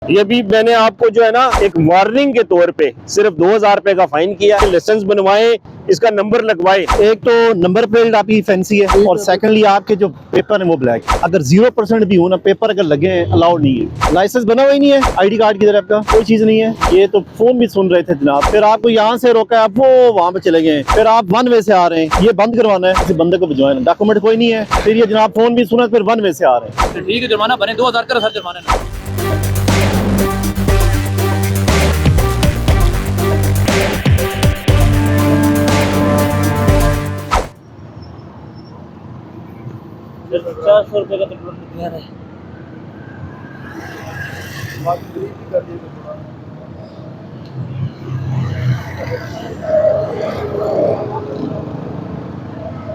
ये भी मैंने आपको जो है ना एक वार्निंग के तौर पे सिर्फ 2000 रुपए का फाइन किया है। लाइसेंस बनवाए, इसका नंबर लगवाए। एक तो नंबर प्लेट आपकी फैंसी है और सेकंडली आपके जो पेपर है वो ब्लैक है। अगर 0% भी हो ना पेपर अगर लगे हैं अलाउड नहीं है। लाइसेंस बना हुआ ही नहीं है, आईडी कार्ड की तरह आपका कोई चीज नहीं है। ये तो फोन भी सुन रहे थे जनाब, फिर आपको यहाँ से रोका है, आप वो वहाँ पे चले गए, फिर आप वन वे से आ रहे हैं। ये बंद करवाना है, किसी बंदे को भिजवाना, डॉक्यूमेंट कोई नहीं है। फिर ये जनाब फोन भी सुना, फिर वन वे से आ रहे हैं। ठीक है, जुर्माना बने 2000 का सर जुर्माना। ₹400 का पेट्रोल दिया है।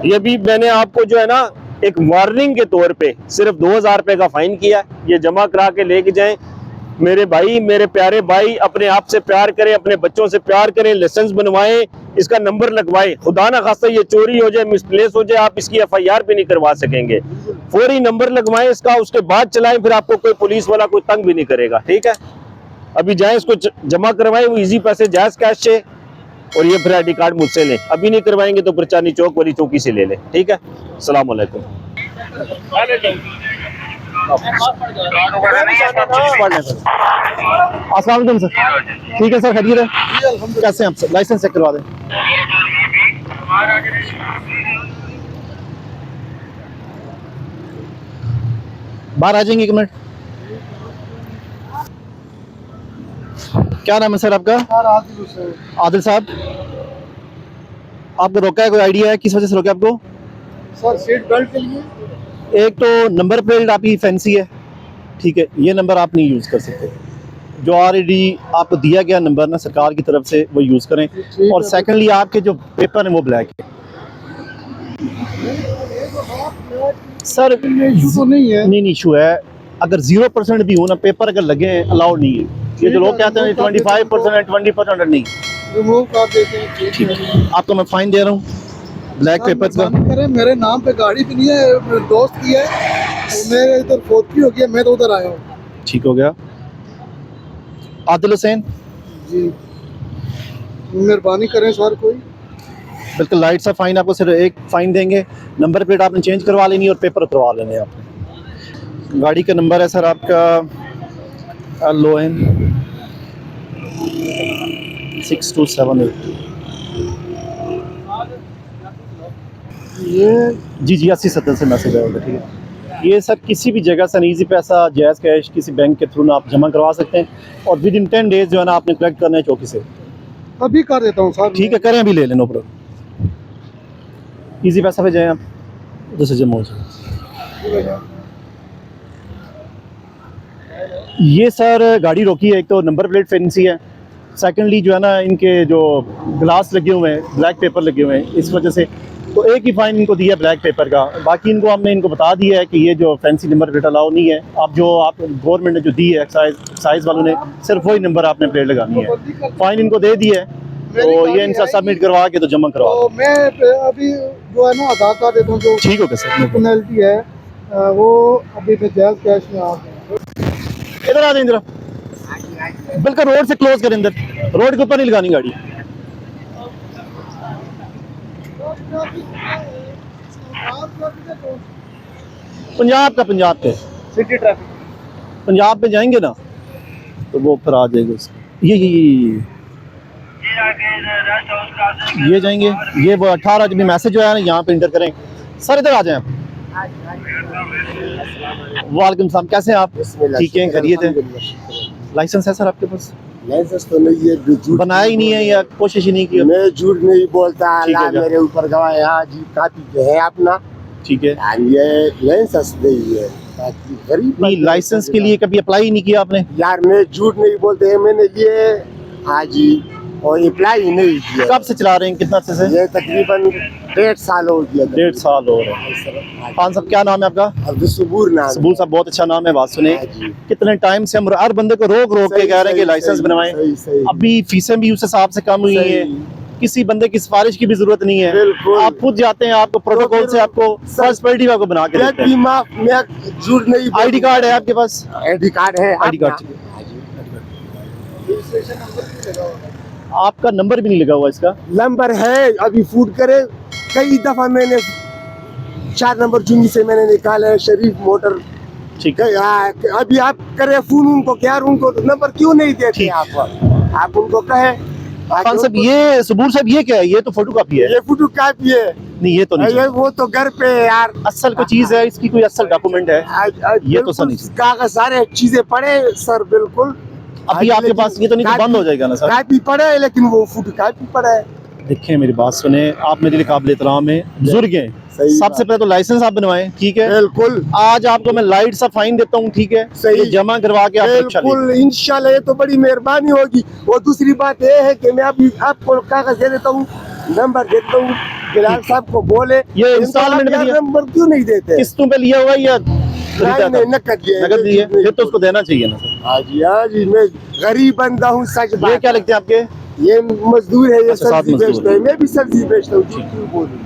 ये भी मैंने आपको जो है ना एक वार्निंग के तौर पे सिर्फ 2000 रुपए का फाइन किया है। ये जमा करा के लेके जाएं। मेरे भाई, मेरे प्यारे भाई, अपने आप से प्यार करें, अपने बच्चों से प्यार करें, लाइसेंस बनवाएं, इसका नंबर लगवाएं। खुदा ना खास्ता ये चोरी हो जाए, मिसप्लेस हो जाए, आप इसकी FIR भी नहीं करवा सकेंगे। फौरी नंबर लगवाएं इसका, उसके बाद चलाएं, फिर आपको कोई पुलिस वाला कोई तंग भी नहीं करेगा। ठीक है, अभी जाएं, इसको जमा करवाएं, वो इजी पैसे जायज कैश से, और ये फिर ID कार्ड मुझसे लें। अभी नहीं करवाएंगे तो फिर चांदनी चौक वाली चौकी से ले लें। ठीक है, अस्सलाम वालेकुम। अस्सलाम वालेकुम सर। ठीक है सर, खैरियत है? कैसे हैं आप सर? लाइसेंस चेक करवा दें। बाहर आ जाएंगे 1 मिनट। क्या नाम है सर आपका? आदिल साहब। आपको रोका है, कोई आइडिया है किस वजह से रोका आपको? सर सीट बेल्ट के लिए। एक तो नंबर प्लेट आपकी फैंसी है, ठीक है, ये नंबर आप नहीं यूज़ कर सकते। जो ऑलरेडी आपको दिया गया नंबर ना सरकार की तरफ से वो यूज़ करें। और सेकंडली आपके जो पेपर है वो ब्लैक है। सर इशू तो नहीं है। नहीं इशू है। अगर 0% भी हो ना पेपर अगर लगे हैं अलाउड नहीं है। ये जो लोग कहते हैं 25% है, 20% नहीं। रिमूव कर देते हैं। ठीक है, आपको मैं फाइन दे रहा हूँ ब्लैक पेपर का। करें, मेरे नाम पे गाड़ी भी नहीं है, मेरे दोस्त की है, तो मेरे इधर फोटकी हो गया, मैं तो उधर आया हूँ। ठीक हो गया। आदिल हुसैन जी, मेहरबानी करें सर कोई। बिल्कुल लाइट सा फाइन, आपको सिर्फ एक फाइन देंगे। नंबर प्लेट आपने चेंज करवा लेनी और पेपर उतरवा लेने आपने। गाड़ी का नंबर है सर आपका LON 6278। ये जी 8070 से मैसेज आएगा। ठीक है, ये सर किसी भी जगह से इजी पैसा, जायज़ कैश किसी बैंक के थ्रू ना आप जमा करवा सकते हैं, और विद इन 10 डेज जो है ना आपने कलेक्ट करना है चौकी से। अभी कर देता हूँ सर। ठीक है, करें, अभी ले लेना ऊपर। इजी पैसा पे जाएं आप, जैसे जमा हो जाए। ये सर गाड़ी रोकी है, एक तो नंबर प्लेट फैंसी है, सेकंडली जो है ना इनके जो ग्लास लगे हुए हैं, ब्लैक पेपर लगे हुए हैं, इस वजह से तो एक ही फाइन इनको दिया ब्लैक पेपर का। बाकी इनको हमने इनको बता दिया है कि ये जो फैंसी नंबर प्लेट अलाउ नहीं है। आप गवर्नमेंट ने जो दी है एक्साइज वालों ने, सिर्फ वही नंबर आपने प्लेट लगानी है। फाइन इनको दे दिया है, तो ये इनका सबमिट करवा के तो जमा करवा। तो मैं अभी जो है ना आधार कार्ड देता हूँ, जो ठीक हो गया सर। पेनल्टी है वो अभी मैं जायज़ कैश में आ गया। इधर आ जाए, इधर बिल्कुल रोड से क्लोज करें, अंदर रोड के ऊपर नहीं लगानी गाड़ी। पंजाब पे सिटी ट्रैफिक पंजाब पे जाएंगे ना तो वो फिर आ जाएगा उसका। ये जाएंगे, ये वो 18 जब मैसेज जो है ना यहाँ पे इंटर करें। सर इधर आ जाएं आप। वालेकुम सलाम, कैसे हैं आप? ठीक है, खैरियत है? लाइसेंस है सर आपके पास? लाइसेंस तो नहीं है, झूठ बनाया ही नहीं है या कोशिश ही नहीं की? मैं झूठ नहीं बोलता, ठीक है, मेरे ऊपर गवाह यहाँ जी काफी है अपना। ठीक है, ये लाइसेंस नहीं है, गरीब नहीं लाइसेंस के लिए कभी अप्लाई ही नहीं किया आपने? यार मैं झूठ नहीं बोलते, मैंने लिए हाँ जी, और अप्लाई ही नहीं किया। कब से चला रहे हैं, कितना अर्से से? ये तकरीबन 1.5 साल हो गया। 1.5 साल हो रहे हैं। खान साहब क्या नाम है आपका? अब्दुल सबूर नाम। सबूर साहब बहुत अच्छा नाम है, बात सुने। कितने टाइम से हम हर बंदे को रोक के कह रहे हैं कि लाइसेंस बनवाएं। अभी फीसें भी उस हिसाब से कम हुई है, किसी बंदे की सिफारिश की भी जरूरत नहीं है। आप खुद जाते हैं, आपको प्रोटोकॉल से आपको फर्स्ट क्वालिटी आपको बना के देते हैं। मैं झूठ नहीं। ID कार्ड है आपके पास? ID कार्ड है। ID कार्ड रजिस्ट्रेशन नंबर भी लगा हुआ है। आपका नंबर भी नहीं लगा हुआ इसका। नंबर है, अभी फूड करे कई दफा मैंने 4 नंबर चुंगी से मैंने निकाला है, शरीफ मोटर। ठीक है, अभी आप करे फोन उनको, क्या उनको नंबर क्यों नहीं देते ठीक। आप उनको कहे। खान साहब ये सबूर साहब ये क्या है? ये तो फोटो कापी है। ये फोटो कॉपी है। नहीं ये तो नहीं ये वो तो घर पे है यार, असल कोई चीज है, इसकी कोई असल डॉक्यूमेंट है। ये तो सर नहीं चाहिए। कागज सारे चीजें पड़े सर, बिल्कुल। अभी आपके पास ये तो नहीं तो बंद हो जाएगा ना सर। कॉपी पड़ा है, लेकिन वो फोटो कॉपी पड़ा है। देखें मेरी बात सुने, आप मेरे लिए काबिल एहतराम है, बुजुर्ग हैं। सही सबसे पहले तो लाइसेंस आप बनवाएं, ठीक है। बिल्कुल आज आपको मैं लाइट सा फाइन देता हूँ, ठीक है। सही। ये जमा करवा के आप रिक्शा ले। बिल्कुल इंशाल्लाह, ये तो बड़ी मेहरबानी होगी। और दूसरी बात ये है कि मैं अभी आपको कागज दे देता हूँ, नंबर दे देता हूँ, बिलाल साहब को बोले ये इंस्टॉलमेंट में दिया? नंबर क्यों नहीं देते? किस्तों पे लिया हुआ है या नहीं, नकद दिए। नकद दिए? फिर तो उसको देना चाहिए ना सर। हाँ जी, मैं गरीब बंदा हूँ, सच ये बात। क्या लिखते हैं आपके? ये मजदूर है, ये अच्छा, साथ सब्जी मजदूर बेचता है, मैं भी सब्जी बेचता हूँ। क्यों बोलूं?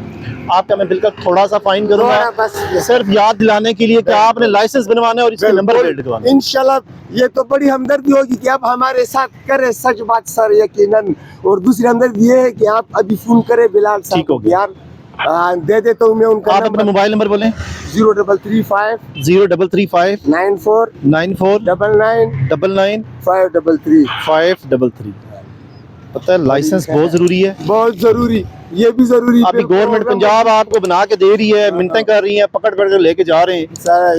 आपका मैं बिल्कुल थोड़ा सा फाइन थोड़ा करूंगा, बस। सिर्फ याद दिलाने के लिए कि आपने लाइसेंस बनवाना है और इसके नंबर प्लेट लगवाना है। इंशाल्लाह ये तो बड़ी हमदर्दी होगी कि आप हमारे साथ करें, सच बात सर, यकीनन। और दूसरी हमदर्दी ये है कि आप अभी फोन करें बिलाल साहब ठीक हो को, गया। यार दे देता हूँ मैं उनका आप अपना मोबाइल नंबर बोलें। 0335 0335 94 94 99 99 533। 533। पता है लाइसेंस बहुत जरूरी है। बहुत जरूरी, ये भी जरूरी। अभी गवर्नमेंट पंजाब आपको बना के दे रही है, मिन्नतें कर रही है, पकड़ पकड़ के लेके जा रहे हैं।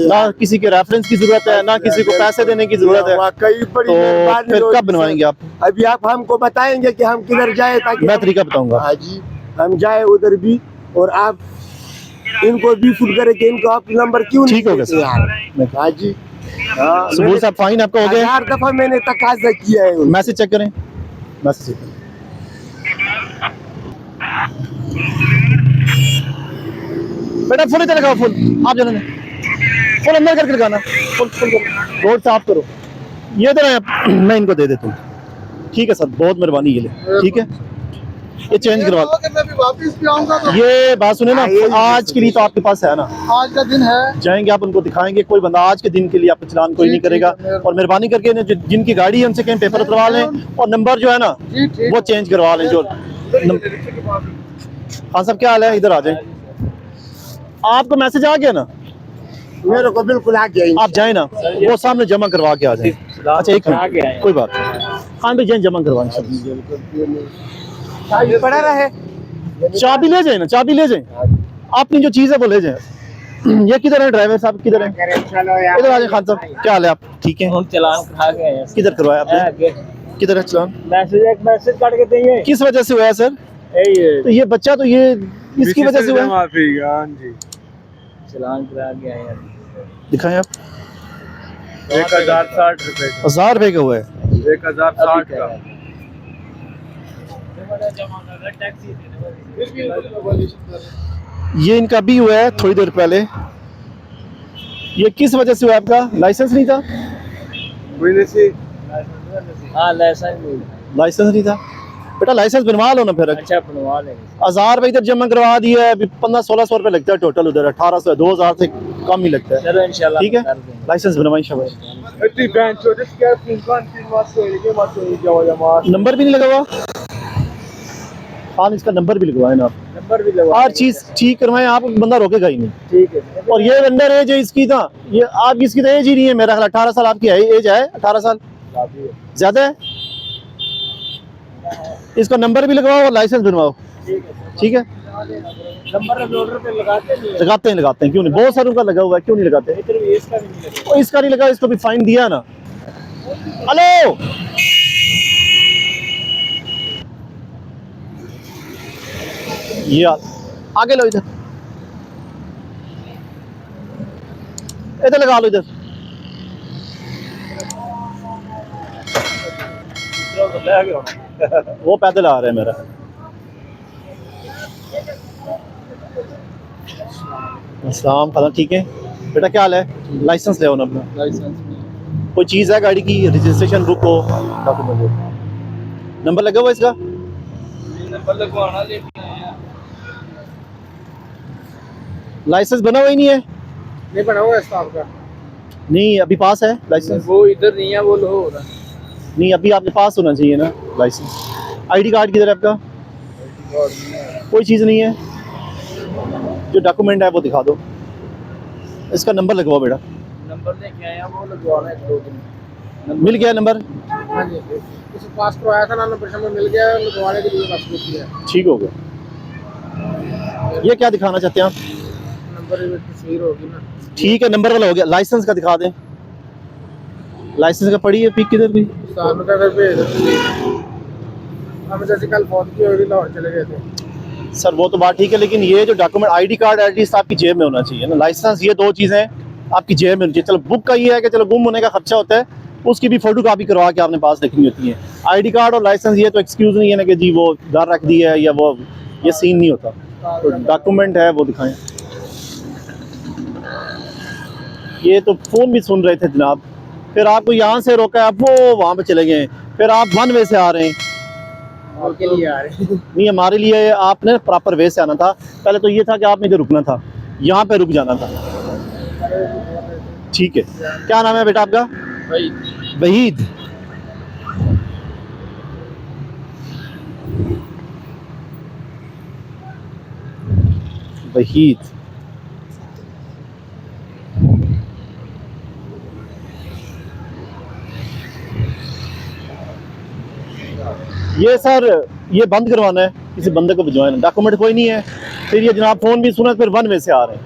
ना किसी के रेफरेंस की जरूरत है, ना किसी को पैसे देने की जरूरत है। वाकई बड़ी तो मेहरबानी फिर होगी कब बनवाएंगे आप? अभी आप हमको बताएंगे कि हम किधर जाए, ताकि मैं तरीका बताऊंगा। हाँ जी, हम जाए उधर भी, और आप इनको भी फुट करे कि इनको आप नंबर क्यों नहीं ठीक हो गया देते यार। हाँ जी, हाँ, सबूर साहब फाइन आपका हो गया। 1000 दफा मैंने तकाजा किया है। मैसेज चेक करें, मैसेज चेक करें। बेटा फुल इधर लगाओ, फुल आप जाने फुल अंदर करके लगाना, फुल करो, रोड साफ करो। ये इधर है, मैं इनको दे देता हूँ। ठीक है सर, बहुत मेहरबानी, ये ले, ठीक है। ये चेंज करवा लो। मैं भी वापस भी आऊंगा तो ये बात सुने ना, आज के लिए तो आपके पास है ना, आज का दिन है। जाएंगे आप उनको दिखाएंगे। कोई बंदा आज के दिन के लिए आपका चलान कोई जी, नहीं करेगा। ठीक है, और मेहरबानी करके ना जिनकी गाड़ी है उनसे कहीं पेपर उतरवा लें, और नंबर जो है ना जी, ठीक। वो चेंज करवा लें। जो हाँ साहब क्या हाल है, इधर आ जाए। आपको मैसेज आ गया ना? मेरे को बिल्कुल आ गया। आप जाए ना, वो सामने जमा करवा के आ जाए। अच्छा एक मिनट, कोई बात नहीं। हाँ भाई जाए, जमा करवाएं। पड़ा रहे, चाबी ले जाए ना, चाबी ले जाए। आपकी जो चीज़ है वो ले जाए। ये किधर है ड्राइवर साहब, किधर है? इधर आ जाए। खान साहब क्या हाल है, आप ठीक हैं? चलान करा के आए किधर करवाया आपने? किधर है चलान? मैसेज काट के देंगे। किस वजह से हुआ है सर? तो ये बच्चा तो ये इसकी वजह से हुआ है। चलान करा के आए। दिखाएं आप। 1060 रुपए। 1000 रुपए का हुआ है। 1060 का। ये इनका भी हुआ है थोड़ी देर पहले। ये किस वजह से हुआ है? आपका लाइसेंस नहीं था? हाँ लाइसेंस नहीं था। बेटा लाइसेंस बनवा लो ना फिर। अच्छा बनवा लेंगे। 1000 रुपए इधर जमा करवा दिया है, 1500-1600 रुपए लगता है टोटल, उधर 1800 2000 से कम ही लगता है। चलो इंशाल्लाह ठीक है, कर देंगे। लाइसेंस बनवाई शाबाश। नंबर भी नहीं लगा हुआ। हाँ इसका नंबर भी लगवाए ना आप, नंबर भी लगवा हर चीज ठीक करवाएं आप, बंदा रोकेगा ही नहीं। ठीक है। और ये अंडर एज है इसकी ना, ये आप इसकी तो एज ही नहीं है मेरा ख्याल। 18 साल आपकी है, एज है 18 साल ज्यादा है। इसका नंबर भी लगवाओ और लाइसेंस बनवाओ। ठीक है, नंबर लोडर पे लगाते नहीं लगाते हैं क्यों नहीं, बहुत सारों का लगा हुआ है, क्यों नहीं लगाते? इसका भी नहीं लगा। इसका नहीं लगा, इसको भी फाइन दिया ना। हेलो ये आगे लो, इधर इधर लगा लो, इधर वो पैदल आ रहा है मेरा। अस्सलाम वालेकुम, ठीक है बेटा क्या हाल है? लाइसेंस ले आओ ना अपना। लाइसेंस कोई चीज़ है गाड़ी की, रजिस्ट्रेशन बुक हो, डॉक्यूमेंट, नंबर लगा हुआ इसका? नंबर लगवाना लेके आए हैं। लाइसेंस बना हुआ ही नहीं है? नहीं बना हुआ है स्टाफ का। नहीं अभी पास है लाइसेंस। वो इधर नहीं है, वो लो नहीं, अभी आपके पास होना चाहिए ना लाइसेंस। आईडी कार्ड किधर है आपका? कोई चीज़ नहीं है, जो डॉक्यूमेंट है वो दिखा दो। इसका नंबर लगवाओ बेटा। नंबर लेके आए हैं, वो लगवाना है 2 दिन। मिल गया नंबर? हाँ जी, इस पास करवाया था ना, नंबर में मिल गया, लगवाने के लिए बस बुक किया। ठीक हो गया। ये क्या दिखाना चाहते हैं आप? नंबर में तस्वीर होगी ना। ठीक है, नंबर वाला हो गया। लाइसेंस का दिखा दें। लाइसेंस का पड़ी है पिक किधर भी? सामने का घर भेज दो। हम जैसे कल फोन की होगी, लाहौर चले गए थे। सर वो तो बात ठीक है, लेकिन ये जो डॉक्यूमेंट आईडी कार्ड एटलीस्ट आपकी जेब में होना चाहिए ना। लाइसेंस, ये 2 चीज़ें आपकी जेब में होनी चाहिए। चलो बुक का ये है कि चलो गुम होने का खर्चा होता है, उसकी भी फोटो कापी करवा के आपने पास रखनी होती है। आईडी कार्ड और लाइसेंस ये तो एक्सक्यूज़ नहीं है ना कि जी वो घर रख दिया है या वो, ये सीन नहीं होता। तो डॉक्यूमेंट है वो दिखाएं। ये तो फ़ोन भी सुन रहे थे जनाब, फिर आपको यहाँ से रोका, आप वो वहाँ पे चले गए, फिर आप 1 वे से आ रहे हैं। आपके लिए आ रहे हैं। नहीं, हमारे लिए आपने प्रॉपर वे से आना था। पहले तो ये था कि आपने इधर रुकना था, यहाँ पे रुक जाना था। ठीक है, क्या नाम है बेटा आपका? भाई वहीद। वहीद, ये सर ये बंद करवाना है, किसी बंदे को भिजवाना है। डॉक्यूमेंट कोई नहीं है, फिर ये जनाब फोन भी सुना, फिर 1 वे से आ रहे हैं।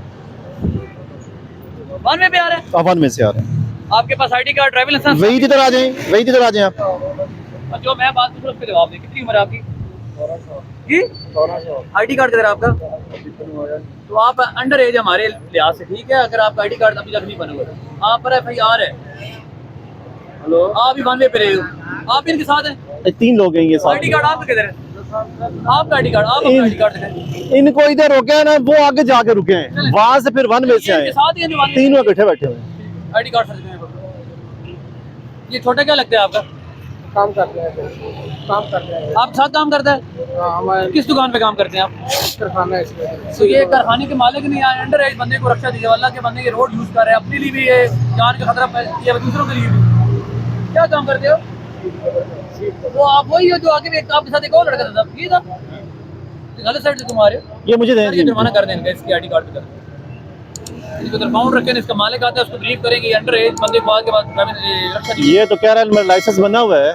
1 वे पे आ रहे हैं? 1 वे से आ रहे हैं। आपके पास ID card, driving licence? Waheed इधर आ जाएं, वहीद इधर आ जाएं आप। और जो मैं बात पूछ रहा हूं उस पे जवाब दें। कितनी उम्र है आपकी? जी, आईडी कार्ड किधर है आपका? तो आप अंडर एज हमारे लिहाज से, ठीक है। अगर आपका आईडी कार्ड अभी तक नहीं बना हुआ, आप पर FIR है। हेलो, आप भी 1 वे पे रहे हो, आप भी इनके साथ हैं? 3 लोग हैं ये साथ आईडी कार्ड आपका किधर है? आपका आईडी कार्ड, आप अपना आईडी कार्ड दिखाएं। इनको इधर रोके हैं ना, वो आगे जाके रुके हैं, वहां से फिर 1 वे से आए। इनके साथ ही हैं जो 1 वे? 3 लोग बैठे बैठे हुए हैं। आईडी कार्ड सर दिखाएं। ये छोटा क्या लगता है आपका? काम करते हैं, काम करते हैं। आपके साथ काम करता है? हमारे किस दुकान पे काम करते हैं आप? कारखाना है इसमें। तो ये कारखाने के मालिक नहीं आए, अंडर एज बंदे को रक्षा दीजिए। अल्लाह के बंदे ये रोड यूज कर रहे हैं, अपने लिए भी ये जान का खतरा है, दूसरों के लिए भी। क्या काम करते हो? तो आप वही हो जो आगे भी आपके साथ एक और लड़का था, ये था गलत साइड से तुम्हारे। ये मुझे सर, ये जुर्माना कर देंगे इसकी आईडी कार्ड पे कर। इसको तरपाउंड रखें, इसका मालिक आता है उसको ब्रीफ करेंगे, अंडर एज बंदे को बाद के बाद रक्षा दीजिए। ये तो कह रहा है मेरा लाइसेंस बना हुआ है।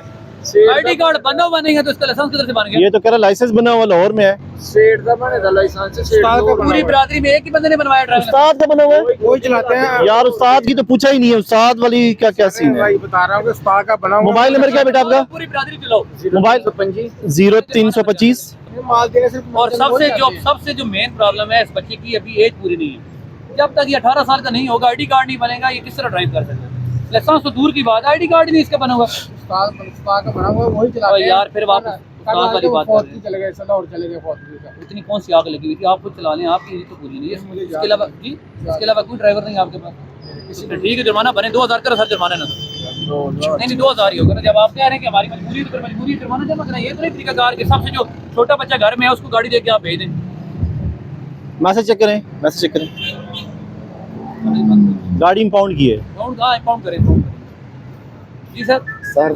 आईडी कार्ड बना हुआ नहीं है तो इसका लाइसेंस किधर से बन गया? ये तो कह रहा है लाइसेंस बना हुआ लाहौर में है। सेठ का बने था लाइसेंस, सेठ का पूरी बिरादरी में एक ही बंदे ने बनवाया ड्राइविंग। उस्ताद का बना हुआ है वही चलाते हैं यार। उस्ताद की तो पूछा ही नहीं है, उस्ताद वाली क्या क्या सीन है। भाई, बता रहा हूँ कि उस्ताद का बना हुआ। मोबाइल नंबर क्या है बेटा आपका? पूरी बिरादरी चलाओ। मोबाइल 0325। माल देने सिर्फ और सबसे जो मेन प्रॉब्लम है इस बच्चे की, अभी एज पूरी नहीं है। जब तक ये 18 साल का नहीं होगा, आईडी कार्ड नहीं बनेगा, ये किस तरह ड्राइव कर सकता है? लाइसेंस तो दूर की बात, आईडी कार्ड ही नहीं इसका बना हुआ। उस्ताद का बना हुआ वही चलाते और हैं। यार फिर वापस उस्ताद वाली बात कर रहे हैं। चले गए, लाहौर चले गए फौजी का। इतनी कौन सी आग लगी हुई थी? आप खुद चला लें, आपकी एज तो पूरी नहीं है। इसके अलावा जी, इसके अलावा कोई ड्राइवर नहीं है आपके पास? ठीक है, जुर्माना बने 2000 का, सर जुर्माना ना तो नहीं 2000 ही होगा ना। जब आप कह रहे हैं कि हमारी मजबूरी है तो फिर मजबूरी जुर्माना जमा करना, ये तो नहीं तरीका कार के। सबसे जो छोटा बच्चा घर में है उसको गाड़ी दे के आप भेज दें। मैसेज चेक करें, मैसेज चेक करें। गाड़ी इंपाउंड की है। इंपाउंड करें जी सर। सर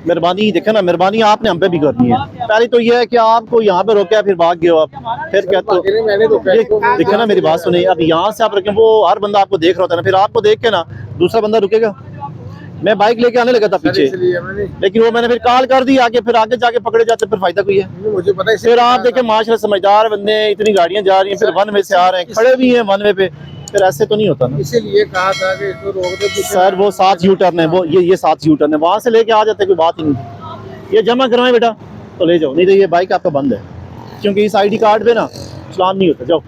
मेहरबानी, देखे ना, मेहरबानी आपने हम पे भी करनी है। पहले तो ये है कि आपको यहाँ पे रोका, फिर भाग गए हो आप, फिर क्या तो मैंने तो देखे ना, मेरी बात सुनिए। अब यहाँ से आप रखें, वो हर बंदा आपको देख रहा होता है ना, फिर आपको देख के ना दूसरा बंदा रुकेगा। मैं बाइक लेके आने लगा था पीछे, लेकिन वो मैंने फिर कॉल कर दी आगे, फिर आगे जाके पकड़े जाते, फिर फायदा कोई है? मुझे पता है। फिर आप देखें माशाल्लाह समझदार बंदे हैं, इतनी गाड़ियां जा रही हैं, फिर 1 वे से आ रहे हैं, खड़े भी हैं 1 वे पे, फिर ऐसे तो नहीं होता ना। इसीलिए कहा था कि इसको रोक दे। सर वो 7 यू टर्न है, वो ये 7 यू टर्न है, वहाँ से लेके आ जाते, कोई बात ही नहीं थी। ये जमा करवाएं बेटा तो ले जाओ, नहीं तो ये बाइक आपका बंद है, क्योंकि इस आईडी कार्ड पे ना चलान नहीं होता। जाओ।